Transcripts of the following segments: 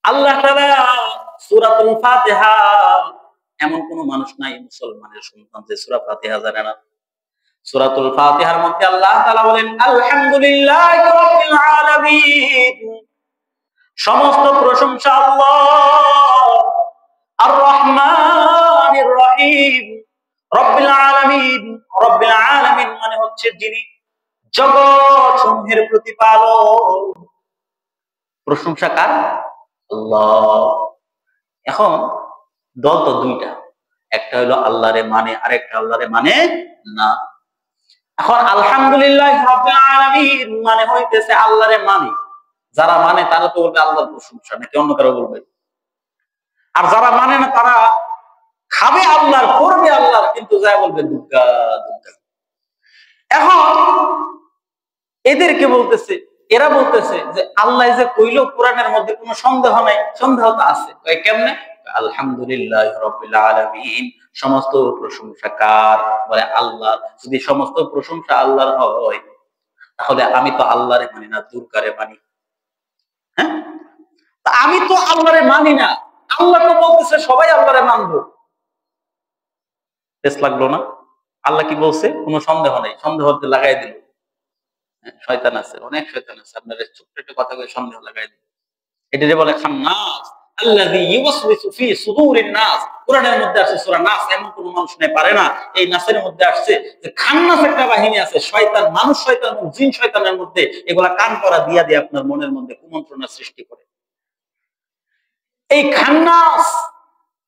আল্লাহ তাআলা সূরাতুল ফাতিহা, এমন কোন মানুষ নাই মুসলমানের সন্তান যে সূরা ফাতিহা জানে না। সূরাতুল ফাতিহার মধ্যে আল্লাহ তাআলা বলেন আলহামদুলিল্লাহি রাব্বিল আলামিন, সমস্ত প্রশংসা আল্লাহ, আর রহমানির রহিম, রব্বিল আলামিন। রব্বিল আলামিন মানে হচ্ছে যিনি জগৎ সমূহের প্রতিপালক। প্রশংসা কার? আল্লাহ। এখন দল তো দুইটা, একটা হলো আল্লাহরে মানে, আরেকটা আল্লাহরে মানে না। এখন আলহামদুলিল্লাহ রাব্বিল আলামিন মানে হইতেছে আল্লাহরে মানে, যারা মানে তারা তো বলবে আল্লাহর প্রশংসা, নাকি অন্য কারো বলবে? আর যারা মানে না তারা খাবে আল্লাহর, করবে আল্লাহর, কিন্তু যা বলবে দুর্গা দুর্গা। এখন এদেরকে বলতেছে, এরা বলতেছে যে আল্লাহ যে কইলো কোরআনের মধ্যে কোনো সন্দেহ নাই। সন্দেহ তো আছে। কেমনে? আলহামদুলিল্লাহ রাব্বিল আলামিন, সমস্ত প্রশংসা কার? বলে আল্লাহ। যদি সমস্ত প্রশংসা আল্লাহর হয়, তাহলে আমি তো আল্লাহরে মানি না, দুর্গারে মানি। হ্যাঁ, আমি তো আল্লাহরে মানি না, আল্লাহ তো বলতেছে সবাই আল্লাহরে মানবো। বেশ লাগলো না? আল্লাহ কি বলছে? কোনো সন্দেহ নেই, সন্দেহ লাগাই দিল। শয়তান আছে, অনেক শয়তান আছে, আপনার ছোট্ট একটা কথা বলে সন্দেহ লাগাই দিল। এটা যে বলে খান্নাস, আল্লাযী ইউওয়াসওয়িসু ফি সুদুরিন নাস। কোরআনের মধ্যে আছে সূরা নাস, এমন কোন মানুষ নেই পারে না। এই নাসের মধ্যে আসছে যে খান্নাস একটা বাহিনী আছে, শয়তান, মানুষ শয়তান এবং জিন শয়তানের মধ্যে, এগুলা কান করা দিয়া দিয়ে আপনার মনের মধ্যে কুমন্ত্রণা সৃষ্টি করে। এই খান্নাস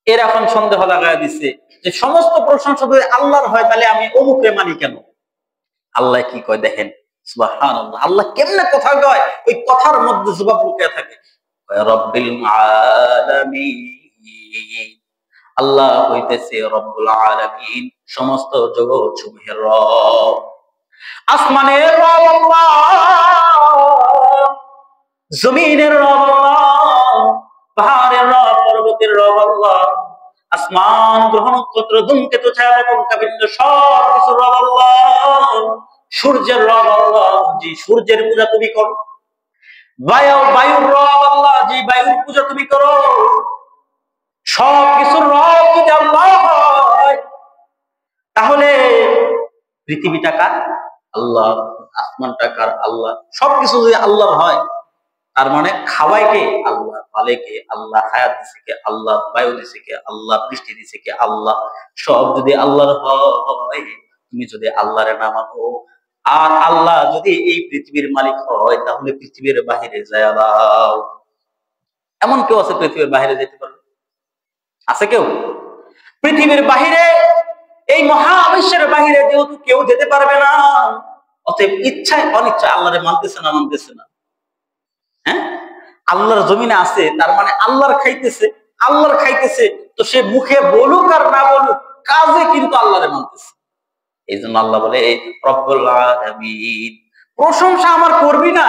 এর এখন সন্দেহ লাগায় দিছে যে সমস্ত প্রশংসা যদি আল্লাহর হয়, তাহলে আমি অমুকরে মানি কেন? আল্লাহ কি কয় দেখেন, সুবহানাল্লাহ। আল্লাহ কেমনে কথা কয়, ওই কথার মধ্যে জবাব লুকিয়ে থাকে। রব্বিল আলামিন, আল্লাহ হইতেছে রব্বুল আলামিন, সমস্ত জগৎ সমূহের রব। আসমানের রব আল্লাহ, জমিনের রব আল্লাহ, পাহাড়ের রব, পর্বতের রব আল্লাহ, আসমান, গ্রহ নক্ষত্র, ধূমকেতু, ছায়াপথ, কাবিন্দ, সব কিছু রব আল্লাহ। সূর্যের রব আল্লাহ, জি সূর্যের পূজা তুমি করো। বায়ুর রব আল্লাহ, জি বায়ুর পূজা তুমি করো। সব কিছুর রব যদি আল্লাহ হয়, তাহলে পৃথিবীটা কার? আল্লাহ। আসমানটা কার? আল্লাহ। সবকিছু যদি আল্লাহর হয়, তার মানে খাওয়াই কে? আল্লাহ। পালে কে? আল্লাহ। হায়াত দিছে কে? আল্লাহ। বায়ু দিছে কে? আল্লাহ। বৃষ্টি দিছে কে? আল্লাহ। সব যদি আল্লাহর হয়, তুমি যদি আল্লাহরে না মানো, আর আল্লাহ যদি এই পৃথিবীর মালিক হয়, তাহলে পৃথিবীর বাহিরে যায় দাও। এমন কেউ আছে পৃথিবীর বাহিরে যেতে পারবে? আছে কেউ? পৃথিবীর বাহিরে, এই মহাবিশ্বের বাহিরে যেহেতু কেউ যেতে পারবে না, অতএব ইচ্ছায় অনিচ্ছায় আল্লাহরে মানতেছে না, মানতেছে না। হ্যাঁ, আল্লাহর জমিনে আছে, তার মানে আল্লাহর খাইতেছে। আল্লাহর খাইতেছে তো সে মুখে বলুক আর না বলুক, কাজে কিন্তু আল্লাহরে মানতেছে। এই জন্য আল্লাহ বলে রব্বুল আলামিন। প্রশংসা আমার করবি না,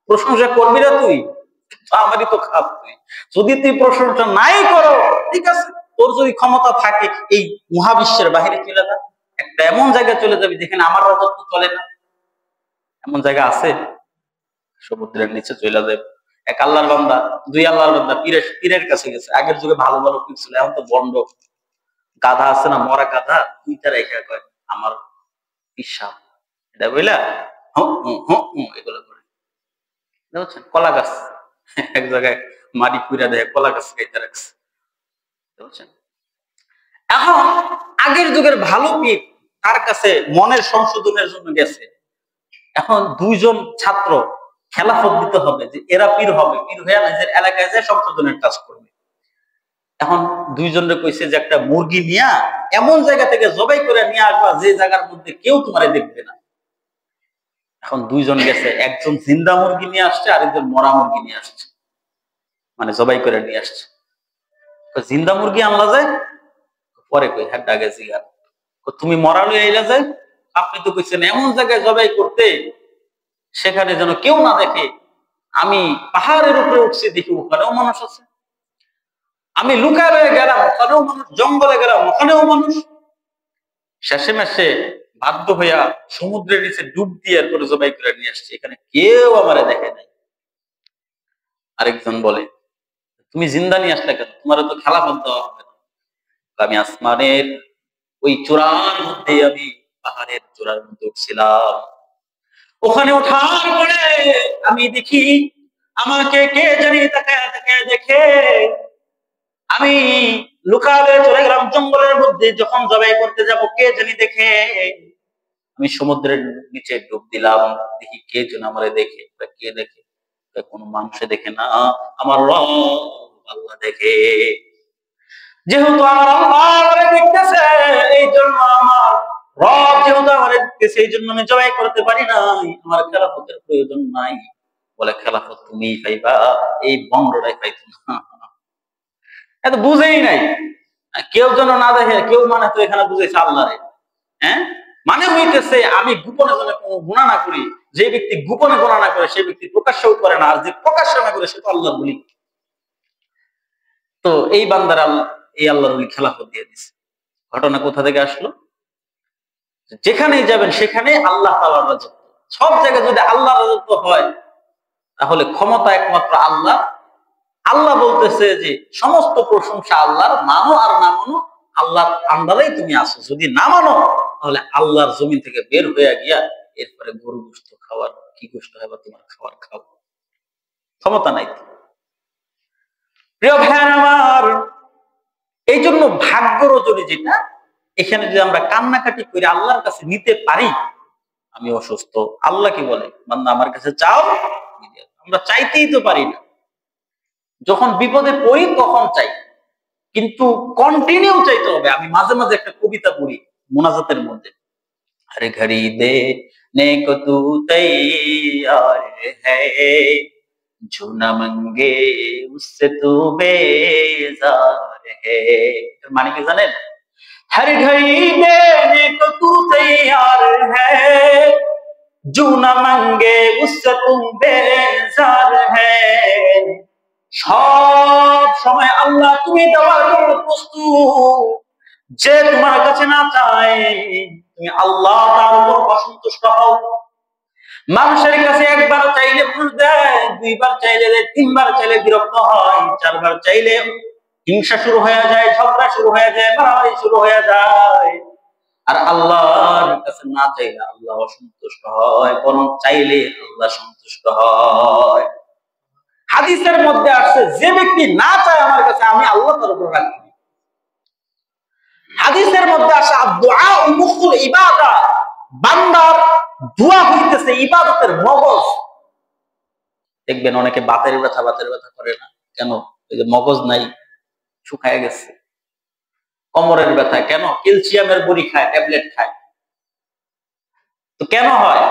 প্রশংসা করবি না তুই, আমারই তো খাপ তুই। যদি তুই প্রশংসা নাই করো, ঠিক আছে, তোর যদি ক্ষমতা থাকে এই মহাবিশ্বের বাহিরে চলে যা, একটা এমন জায়গায় চলে যাবি যেখানে আমার রাজত্ব চলে না। এমন জায়গা আছে? সমুদ্রের নিচে চলে যাবে। এক আল্লাহর বান্দা, দুই আল্লাহর বান্দা পীরের কাছে গেছে। আগের যুগে ভালো ভালো পীর ছিল, এখন তো বন্ড। গাধা আছে না, মরা গাধা, দুইটা রেখা কয় আমার পিসাব, এটা বুঝলা এগুলো করে। বুঝছেন? কলা গাছ এক জায়গায় মাটি কুইরা দেয়, কলা গাছ খাইতে রাখছে। বুঝছেন? এখন আগের যুগের ভালো পীর, তার কাছে মনের সংশোধনের জন্য গেছে। এখন দুইজন ছাত্র খেলাফত দিতে হবে যে এরা পীর হবে, পীর হয়ে নিজের এলাকায় যায় সংশোধনের কাজ করবে। এখন দুইজনে কইছে যে একটা মুরগি নিয়া এমন জায়গা থেকে জবাই করে নিয়ে আসবা যে জায়গার মধ্যে কেউ তোমারে দেখবে না। এখন দুইজন গেছে, একজন জিন্দা মুরগি নিয়ে আসছে, আরেকজন মরা মুরগি নিয়ে আসছে, মানে জবাই করে নিয়ে আসছে। জিন্দা মুরগি আনলা যায় পরে, কই হ্যাঁ ডাকে জিগার, তুমি মরা লই আইলা যায়, আপনি তো কইছেন এমন জায়গায় জবাই করতে সেখানে যেন কেউ না দেখে। আমি পাহাড়ের উপরে উঠছি, দেখি ওখানেও মানুষ আছে। আমি লুকায় রয়ে গেলাম, ওখানেও মানুষ। জঙ্গলে গেলাম, ওখানেও মানুষ। শেষে মেশে বাধ্য হইয়া সমুদ্রের নিচে ডুব দিয়ে এরপরে জবাই করে নিয়ে আসছে, এখানে কেউ আমারে দেখে নাই। আরেকজন বলে তুমি জিন্দা নিয়ে আসলে কেন? তোমার তো খেলাফত দেওয়া হবে না। আমি আসমানের ওই চূড়ার মধ্যে, আমি পাহাড়ের চূড়ার মধ্যে উঠছিলাম। ওখানে ওঠার পরে আমি দেখি আমাকে কে জানি তাকায় তাকায় দেখে। আমি লুকাবে চলে গেলাম জঙ্গলের মধ্যে। যখন জবাই করতে যাব, কে জানি দেখে। আমি সমুদ্রের নিচে ডুব দিলাম। দেখি কে যেন আমারে দেখে। কে দেখে? কোন মানুষে দেখে না, আমার রব আল্লাহ দেখে। যেহেতু আমার আল্লাহ আমারে দেখতেছে, এই জন্য আমার রব যেহেতু আমারে দেখতেছে, এই জন্য আমি জবাই করতে পারি নাই। আমার খেলাফতের প্রয়োজন নাই। বলে খেলাফত তুমি পাইবা, এই বন্ডটাই পাইতো না। এত বুঝেই নাই। কেউ যেন না দেখে, কেউ মানে তো এখানে বুঝেছে আল্লাহরে। হ্যাঁ, মানে হইতেছে আমি গোপনে যেন কোনো গুনাহ না করি। যে ব্যক্তি গোপনে গুনাহ না করে, সেই ব্যক্তি প্রকাশ্যও করে না, আর যে প্রকাশ্যে না করে সে তো আল্লাহর বলি। তো এই বান্দার এই আল্লাহর ওলি খেলাফত দিয়ে দিছে। ঘটনা কোথা থেকে আসলো? যেখানেই যাবেন সেখানে আল্লাহ তাআলার রাজত্ব। সব জায়গায় যদি আল্লাহর রাজত্ব হয়, তাহলে ক্ষমতা একমাত্র আল্লাহ। আল্লাহ বলতেছে যে সমস্ত প্রশংসা আল্লাহর, মানো আর না মানো আল্লাহর আন্ডারেই তুমি আসো। যদি না মানো, তাহলে আল্লাহর জমিন থেকে বের হয়ে গিয়া এরপরে গরু গোশত খাওয়ার কি গোশত হবে তোমার, খাওয়ার খাও, ক্ষমতা নাই। প্রিয় ভাই আমার, এই জন্য ভাগ্য রজনী যেটা, এখানে যদি আমরা কান্নাকাটি করে আল্লাহর কাছে নিতে পারি, আমি অসুস্থ, আল্লাহ কি বলে, বান্দা আমার কাছে চাও। আমরা চাইতেই তো পারি না। যখন বিপদে পড়ি তখন চাই, কিন্তু কন্টিনিউ চাইতে হবে। আমি মাঝে মাঝে একটা কবিতা পড়ি মোনাজাতের মধ্যে, हर घड़ी देने को तू तैयार है, जो न मांगे उससे तू बेजार है। মানে কি জানেন? हर घड़ी देने को तू तैयार है, जो न मांगे उससे तू बेजार है। সব সময় আল্লাহ তুমি দেওয়ার জন্য প্রস্তুত। যে তোমার কাছে না চায়, তুমি আল্লাহ তার উপর অসন্তুষ্ট হও। মানুষের কাছে একবার চাইলে ভুল দেয়, দুইবার চাইলে দেয়, তিনবার চাইলে বিরক্ত হয়, চারবার চাইলে হিংসা শুরু হয়ে যায়, ঝগড়া শুরু হয়ে যায়, মারামারি শুরু হয়ে যায়। আর আল্লাহর কাছে না চাইলে আল্লাহ অসন্তুষ্ট হয়, বরং চাইলে আল্লাহ সন্তুষ্ট হয়। হাদিসের মধ্যে আসছে, যে ব্যক্তি না চায় আমার কাছে, আমি আল্লাহ তার উপর রাখি। হাদিসের মধ্যে আসে দুআ মুখুল ইবাদা, বান্দার দোয়া হইতেছে ইবাদতের মগজ। দেখবেন অনেকে বাতের ব্যথা করে না কেন? এই যে মগজ নাই, শুকায় গেছে। কোমরের ব্যথা কেন? ক্যালসিয়ামের বড়ি খায়, ট্যাবলেট খায়। তো কেন হয়?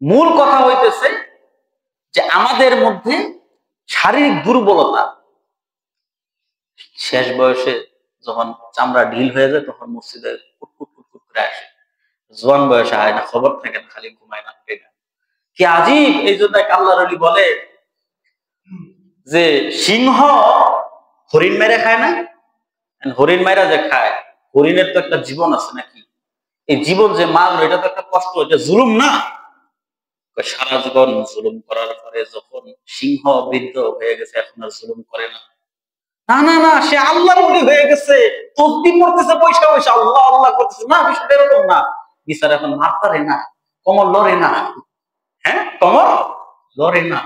মূল কথা হইতেছে যে আমাদের মধ্যে শারীরিক দুর্বলতা। শেষ বয়সে যখন চামড়া ঢিল হয়ে যায়, তখন মসজিদে কুটকুট করে আসে। জোয়ান বয়সে হয় না, খবর থাকে না, খালি ঘুমায় না। কি আজীব! এই জন্য আল্লাহর ওলি বলে যে সিংহ হরিণ মেরে খায় না, হরিণ মেরা যে খায়, হরিণের তো একটা জীবন আছে নাকি? এই জীবন যে মারলো, এটা তো একটা কষ্ট, এটা জুলুম না? সারা জীবন জুলুম করার পরে যখন সিংহ বৃদ্ধ হয়ে গেছে, এখন আর জুলুম করে না। না না না, সে আল্লাহর ওলি হয়ে গেছে, তসবিহ পড়তেছে, পয়সা পয়সা আল্লাহ আল্লাহ করতেছে। না, বিষয়টা এরকম না। বিচার এখন মারতারে না, কোমর লড়ে না। হ্যাঁ, কোমর লড়ে না।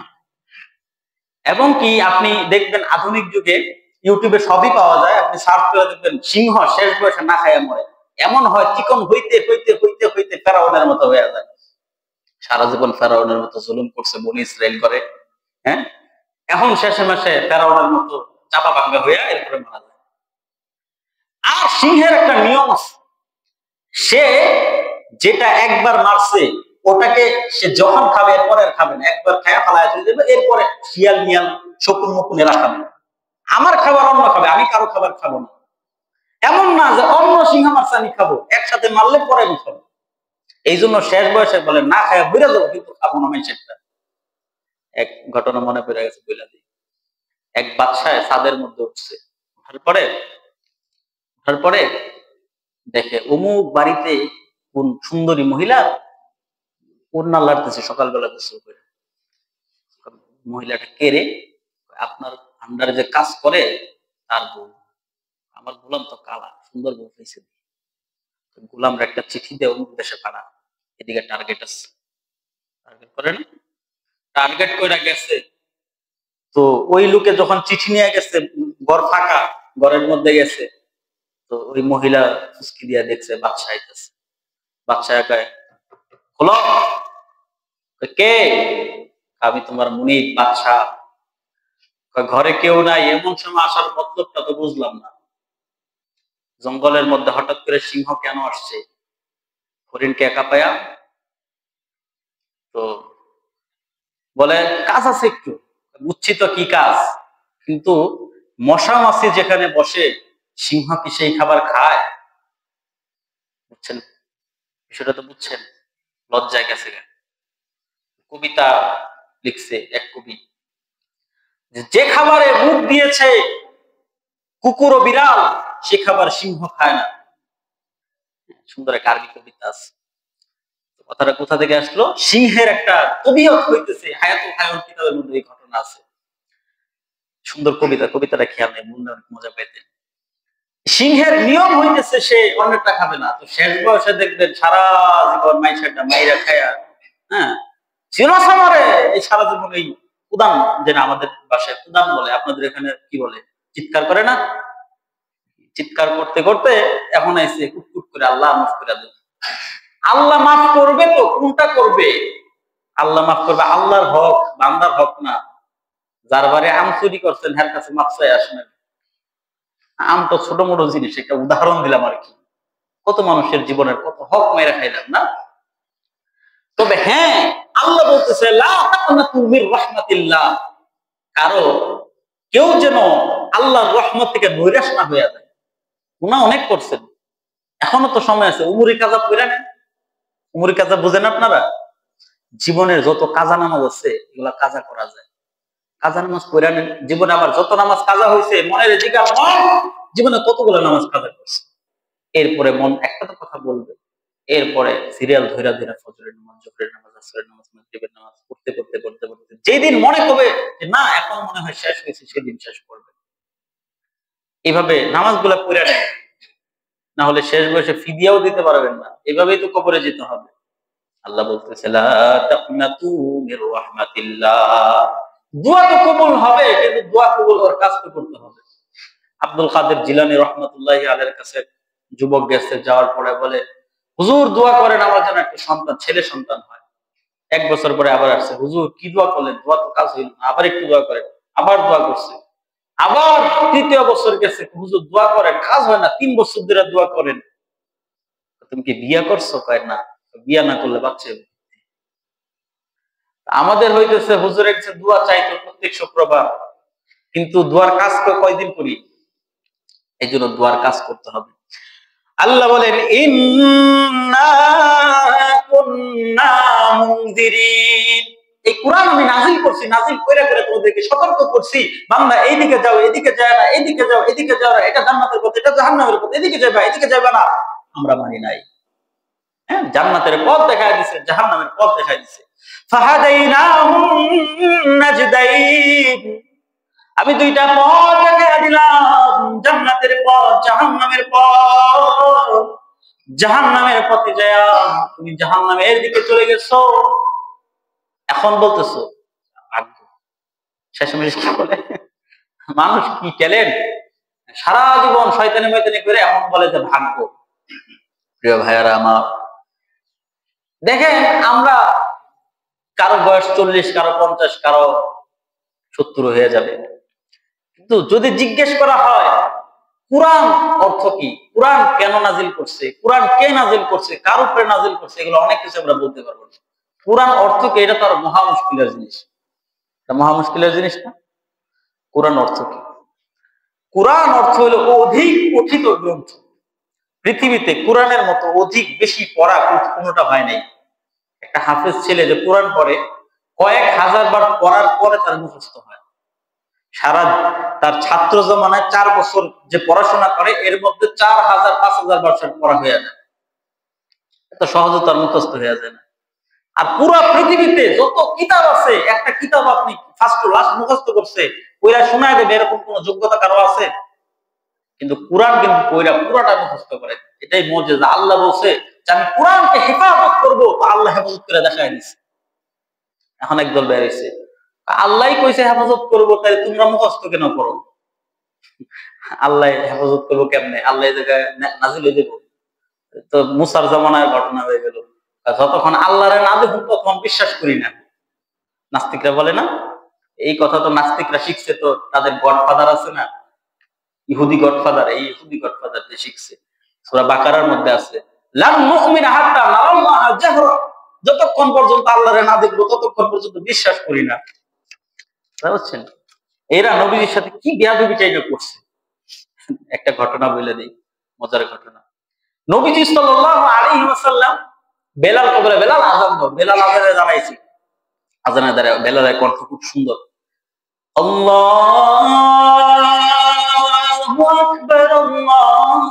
এবং কি আপনি দেখবেন আধুনিক যুগে ইউটিউবে সবই পাওয়া যায়, আপনি সার্চ করে দেখবেন সিংহ শেষ বয়সে না খায় মরে। এমন হয় চিকন হইতে হইতে হইতে হইতে ফেরাউনের মতো হয়ে যায়। সারা জীবন ফেরাউনের মতো জুলুম করছে, বনি ইসরাইল করে। হ্যাঁ, এখন শেষে মাসে ফেরাউনের মতো চাপা ভাঙ্গা হইয়া এরপরে মারা যায়। আর সিংহের একটা নিয়ম আছে, সে যেটা একবার মারছে ওটাকে সে যখন খাবে এরপরে আর খাবে না, একবার খায়া ফালায় চলে যাবে, এরপরে শিয়াল মিয়াল শকুন মকুন এরা খাবে। আমার খাবার অন্য খাবে, আমি কারো খাবার খাবো না। এমন না যে অন্য সিংহ মারছে আমি খাবো, একসাথে মারলে পরে আমি খাবো। এই জন্য শেষ বয়সে বলে না খায়া বুঝে যাবো, কিন্তু খাবো না মেয়েটা। এক ঘটনা মনে পড়ে গেছে, বইলা দিই। এক বাদশায় ছাদের মধ্যে উঠছে, ওঠার পরে দেখে অমুক বাড়িতে কোন সুন্দরী মহিলা ওড়না লাড়তেছে সকালবেলা গোসল করে। মহিলাটা কে রে? আপনার আন্ডারে যে কাজ করে তার বউ। আমার গোলাম তো কালা, সুন্দর বউ পেয়েছে, গোলামরা একটা চিঠি দিয়ে অমুক দেশে পাঠা, এদিকে টার্গেট আছে, টার্গেট করে না, টার্গেট করে গেছে। তো ওই লোকে যখন চিঠি নিয়ে গেছে, ঘর ফাঁকা, ঘরের মধ্যে গেছে, তো ওই মহিলা ফুসকি দিয়া দেখছে বাচ্চা আইতেছে, বাচ্চা একাই হলো, কে? আমি তোমার মুনির বাচ্চা। ঘরে কেউ নাই, এমন সময় আসার মতলবটা তো বুঝলাম না। জঙ্গলের মধ্যে হঠাৎ করে সিংহ কেন আসছে? হরিণকে একা পায়া? তো বলে কাজ আছে একটু। বুঝছি তো কি কাজ, কিন্তু মশা মাছি যেখানে বসে, সিংহ কি সেই খাবার খায়? বুঝছেন বিষয়টা? তো বুঝছেন? লজ্জায় গেছে। কবিতা লিখছে এক কবি, যে খাবারে মুখ দিয়েছে কুকুর ও বিড়াল, সে খাবার সিংহ খায় না। সুন্দর এক আরবি কবিতা আছে। কথাটা কোথা থেকে আসলো? সিংহের একটা তবিয়ত হইতেছে, হায়াতুল হায়াওয়ান কিতাবের মধ্যে এই ঘটনা আছে। সুন্দর কবিতা, কবিতাটা খেয়াল নেই, মনে অনেক মজা পাইতেন। সিংহের নিয়ম হইতেছে সে অন্যটা খাবে না। তো শেষ বয়সে দেখবেন সারা জীবন মাইশাটা মাইরা খায়া, হ্যাঁ, চিরসামারে এই সারা জীবন এই উদান, যেটা আমাদের বাসায় উদান বলে, আপনাদের এখানে কি বলে, চিৎকার করে না? চিৎকার করতে করতে এখন এসে কুটকুট করে আল্লাহ মাফ করে দেন। আল্লাহ মাফ করবে তো কোনটা করবে? আল্লাহ মাফ করবে আল্লাহর হক, বান্দার হক না। যার বারে আম চুরি করছেন হ্যার কাছে মাফ চাই আসেন। আম তো ছোট মোটো জিনিস, একটা উদাহরণ দিলাম আর কি। কত মানুষের জীবনের কত হক মেরে খাইলাম না? তবে হ্যাঁ, আল্লাহ বলতেছে লা তাকনাতু মির রাহমাতিল্লাহ, কারো কেউ যেন আল্লাহর রহমত থেকে নৈরাশ না হয়ে যায়। গুনাহ অনেক করছেন, এখনো তো সময় আছে, উমরি কাজা পড়ে নেন। উমরি কাজা বুঝেন আপনারা? জীবনের যত কাজা নামাজ আছে এগুলা কাজা করা যায়। কাজা নামাজ পড়ে নেন। জীবনে আমার যত নামাজ কাজা হয়েছে, মনের জিজ্ঞাসা মন জীবনে কতগুলো নামাজ কাজা করছে। এরপরে মন একটা তো কথা বলবে, এরপরে সিরিয়াল ধৈরা ধৈরা ফজরের নামাজ, জোহরের নামাজ, আসরের নামাজ, মাগরিবের নামাজ পড়তে করতে করতে করতে যেদিন মনে হবে যে না এখন মনে হয় শেষ হয়েছে, সেদিন শেষ করবে। এইভাবে নামাজগুলা পড়ে নেন, না হলে শেষ বয়সে ফিদিয়াও দিতে পারবেন না। এভাবেই তো কবরে যেতে হবে। আল্লাহ বলতেছে লা তাকনাতু মির রাহমাতিল্লাহ। দোয়া তো কবুল হবে, কিন্তু দোয়া কবুল হওয়ার কাজ তো করতে হবে। আব্দুল কাদের জিলানী রাহমাতুল্লাহি আলাইহির কাছে যুবক গেছে, যাওয়ার পরে বলে হুজুর দোয়া করেন আমার জন্য একটা সন্তান, ছেলে সন্তান হয়। এক বছর পরে আবার আসছে, হুজুর কি দোয়া করলেন? দোয়া তো কাজ হইল না, আবার একটু দোয়া করেন। আবার দোয়া করছে। আবার তৃতীয় বছর গেছে, হুজুর দোয়া করেন, কাজ হয় না, 3 বছর ধরে দোয়া করেন। তুমি কি বিয়া করছো? কয় না। বিয়া না করলে বাচ্চা হবে। আমাদের হইতেছে হুজুরের কাছে দোয়া চাইতো প্রত্যেক শুক্রবার, কিন্তু দোয়ার কাজ তো কয়দিন করি। এই জন্য দোয়ার কাজ করতে হবে। আল্লাহ বলেন ইন্না কুন্না মুনদিরিন। এই কোরআন আমি নাযিল করছি, নাযিল করে করে তোমাদেরকে সতর্ক করছি, বান্দা এইদিকে যাও, এদিকে যায় না, এদিকে যাও, এদিকে যাও না, এটা জান্নাতের পথ, এটা জাহান্নামের পথ, এদিকে যাবা, এদিকে যাবা না। আমরা মানি নাই। হ্যাঁ, জান্নাতের পথ দেখায় দিয়েছে, জাহান্নামের পথ দেখায় দিয়েছে। ফাহাদাইনাহুম নাজদাইন। আমি দুইটা পথ দেখায় দিলাম, জান্নাতের পথ, জাহান্নামের পথ। জাহান্নামের পথে যায় তুমি জাহান্নামের দিকে চলে গেছো, এখন বলতেছো ভাগ্য। শেষমেশ কি বলে মানুষ, কি ট্যালেন্ট! সারা জীবন শয়তানি ময়তানি করে এখন বলে যে ভাগ্য। প্রিয় ভাইয়ারা আমার, দেখেন আমরা কারো বয়স 40, কারো 50, কারো 70 হয়ে যাবে, কিন্তু যদি জিজ্ঞেস করা হয় কোরআন অর্থ কি, কোরআন কেন নাজিল করছে, কোরআন কে নাজিল করছে, কার উপরে নাজিল করছে, এগুলো অনেক কিছু আমরা বলতে পারবো না। কোরআন অর্থ কি, এটা তো আর মহা মুশকিলের জিনিস। এটা মহা মুশকিলের জিনিস না। কোরআন অর্থ কি? কোরআন অর্থ হলো অধিক পঠিত গ্রন্থ। পৃথিবীতে কোরআনের মতো অধিক বেশি পড়া কোনোটা হয় নাই। একটা হাফেজ ছেলে যে কোরআন পড়ে, কয়েক হাজার বার পড়ার পরে তার মুখস্থ হয়। সারা তার ছাত্র জমানায় 4 বছর যে পড়াশোনা করে, এর মধ্যে 4000 5000 বার পড়া হয়ে যায়। এত সহজে তার মুখস্থ হয়ে যায় না। আর পুরো পৃথিবীতে যত কিতাব আছে, একটা কিতাব আপনি ফার্স্ট টু লাস্ট মুখস্থ করছে ওইরা শোনায় দেবে, এরকম কোন যোগ্যতা কারো আছে? কিন্তু কোরআন কিন্তু ওইরা পুরাটা মুখস্থ করে। এটাই মুজিজা। আল্লাহ বলছে যে আমি কোরআনকে হেফাজত করবো, তো আল্লাহ হেফাজত করে দেখায় দিচ্ছে। এখন একদল বের হইছে, আল্লাহই কইছে হেফাজত করবো, তাই তোমরা মুখস্থ কেন করো? আল্লাহ হেফাজত করবো কেমনে? আল্লাহ এই জায়গায় নাজিল হয়ে দেবো? তো মুসার জামানায় ঘটনা হয়ে গেল। যতক্ষণ আল্লাহরে না দেখুন ততক্ষণ বিশ্বাস করি না। নাস্তিকরা বলে না, এই কথা তো নাস্তিকরা শিখছে, তো তাদের গডফাদার আছে না, ইহুদি গডফাদার, এই ইহুদি গডফাদার শিখছে। সূরা বাকারার মধ্যে আছে, লান নুমিনা হাত্তা নারাল্লাহা জাহরা, যতক্ষণ পর্যন্ত আল্লাহরে না দেখবো ততক্ষণ পর্যন্ত বিশ্বাস করি না। বুঝছেন? এরা নবীর সাথে কি বেয়াদবি চাইনা করছে। একটা ঘটনা বলে দেই, মজার ঘটনা। নবীজি সাল্লাল্লাহু আলাইহি ওয়াসাল্লাম বেলাল কবরে, বেলাল আযান দাও, বেলাল আযানে দাঁড়াইছে। আযানে দাঁড়ায় বেলালের কণ্ঠ খুব সুন্দর, আল্লাহু আকবার আল্লাহু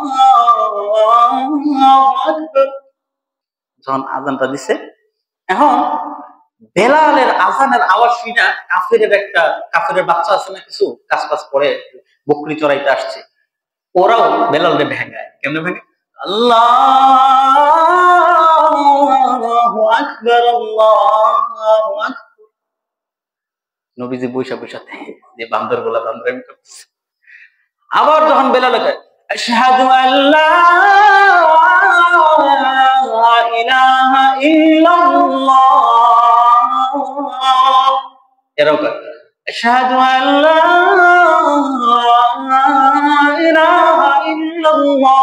আকবার। যখন আযানটা দিছে, এখন বেলালের আযানের আওয়াজ শুনে কাফেরের বাচ্চা আছে না, কিছু কাজ করে বকরি চড়াইতে আসছে, ওরাও বেলালকে ভেঙায়। কেমনে ভেঙে? আল্লাহু আকবার আল্লাহু আকবার। নবীজি বৈশা যে বান্দর গুলা বান্দরামি করতেছে। আবার যখন বেলাল কয় আশহাদু আল্লা ইলাহা ইল্লাল্লাহ, এরাও কয় আশহাদু আল্লা ইলাহা ইল্লাল্লাহ।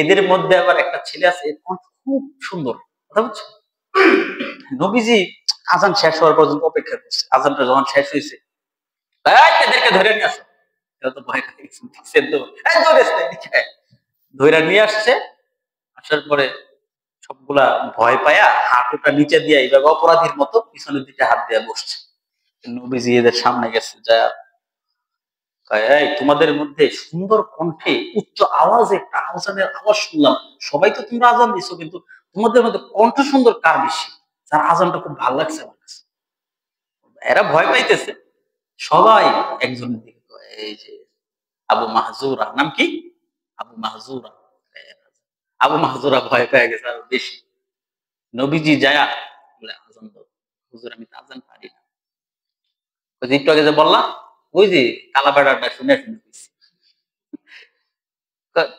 এদের মধ্যে আবার একটা ছেলে আছে, খুব সুন্দর কথা বলছে। নবীজি আযান শেষ হওয়ার পর্যন্ত অপেক্ষা করছে। আযানটা যখন শেষ হয়েছে, এদেরকে ধরে নিয়ে আসো। এরা তো ভয় পেয়ে গেছে, ধরে নিয়ে আসছে। আসার পরে সবগুলা ভয় পায়া হাঁটুটা নিচে দিয়ে এইভাবে অপরাধীর মতো পিছনের দিকে হাত দিয়ে বসছে। নবীজি এদের সামনে গেছে, যা তোমাদের মধ্যে সুন্দর কণ্ঠে উচ্চ আওয়াজে একটা আযানের আওয়াজ শুনলাম, সবাই তো তোমরা আযান দিছো, কিন্তু তোমাদের মধ্যে কণ্ঠ সুন্দর কার বেশি, যার আযানটা খুব ভালো লাগছে আমার কাছে? এরা ভয় পাইতেছে সবাই একজনের দিকে, এই যে আবু মাহজুরা, নাম কি? আবু মাহজুরা। আবু মাহজুরা ভয় পেয়ে গেছে আরো বেশি। নবীজি যায়া বলে আযান দাও। হুজুর আমি তো আযান পারি না। একটু আগে যে বললাম, ওই যে কালা বেড়াটা শুনে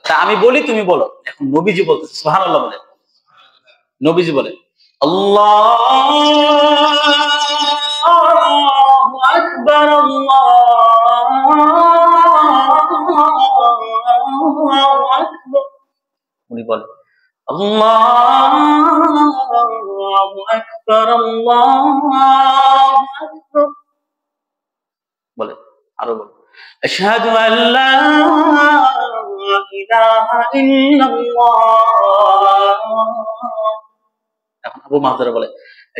তা আমি বলি তুমি বলো। এখন নবীজি বলতেছে, সুবহানাল্লাহ বলে। নবীজি বলে আল্লাহু আকবার আল্লাহু আকবার। উনি বলে আল্লাহু আকবার আল্লাহু আকবার। বলে আরো বলে আশহাদু আল্লা ইলাহা ইল্লাল্লাহ। এখন আবু মাহজুরা বলে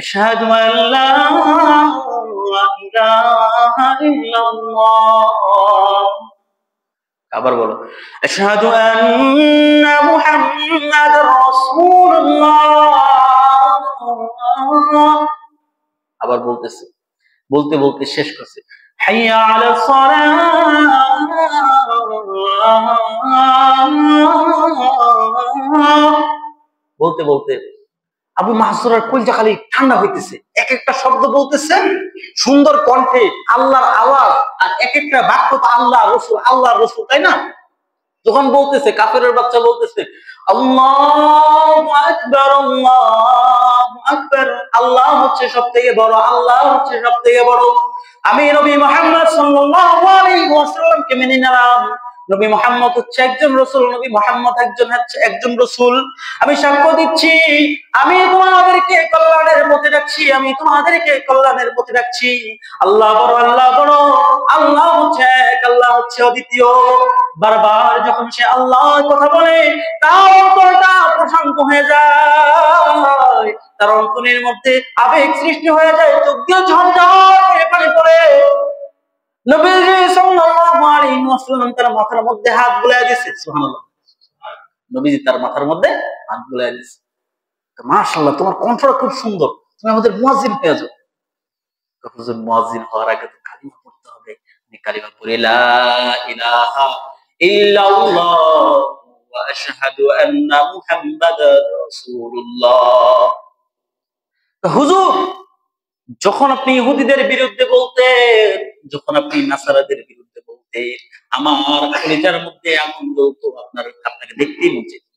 আশহাদু আল্লা ইলাহা ইল্লাল্লাহ। আবার বলো আশহাদু আন্না মুহাম্মাদার রাসূলুল্লাহ। আবার বলতেছে, বলতে বলতে শেষ করছে হাইয়া আলাস সালাহ। বলতে বলতে আবু মাহজুরার কলিজা খালি ঠান্ডা হইতেছে। এক একটা শব্দ বলতেছে সুন্দর কণ্ঠে, আল্লাহর আওয়াজ, আর এক একটা বাক্য তো আল্লাহ রসুল, আল্লাহ রসুল, তাই না? যখন বলতেছে, কাফেরের বাচ্চা বলতেছে আল্লাহু আকবার আল্লাহু আকবার, আল্লাহ হচ্ছে সবথেকে বড়, আল্লাহ হচ্ছে সবথেকে বড়। আমি নবী মুহাম্মদ সাল্লাল্লাহু আলাইহি ওয়াসাল্লামকে মেনে নিলাম, নবী মুহাম্মদ হচ্ছে একজন রাসূল, নবী মুহাম্মদ একজন রাসূল। আমি সাক্ষ্য দিচ্ছি, আমি তোমাদেরকে কল্যাণের পথে ডাকছি, আমি তোমাদেরকে কল্যাণের পথে ডাকছি। আল্লাহ বড়, আল্লাহ বড়, আল্লাহ হচ্ছে এক, আল্লাহ হচ্ছে অদ্বিতীয়। বারবার যখন সে আল্লাহর কথা বলে, তার অন্তরটা প্রশান্ত হয়ে যায়, তার অন্তরের মধ্যে আবেগ সৃষ্টি হয়ে যায়, চোখ দিয়ে ঝরঝর করে পানি পড়ে। নবীজি সাল্লাল্লাহু আলাইহি ওয়াসাল্লাম তার মাথার মধ্যে হাত বুলাইয়া দিয়েছে। সুবহানাল্লাহ। নবীজি তার মাথার মধ্যে হাত বুলাইয়া দিয়েছে। মাশাআল্লাহ, তোমার কণ্ঠটা খুব সুন্দর, তুমি আমাদের মুয়াজ্জিন হয়ে যাও। হুজুর মুয়াজ্জিন হওয়ার আগে তো কালিমা পড়তে হবে। আমি কালিমা পড়ে লা ইলাহা ইল্লাল্লাহ ওয়া আশহাদু আন্না মুহাম্মাদার রাসূলুল্লাহ। হুজুর, যখন আপনি ইহুদিদের বিরুদ্ধে বলতেন, যখন আপনি নাসারাদের বিরুদ্ধে বলতেন, আমার কলিজার মধ্যে এমন বলতো আপনাকে দেখতেই মন চাইতো।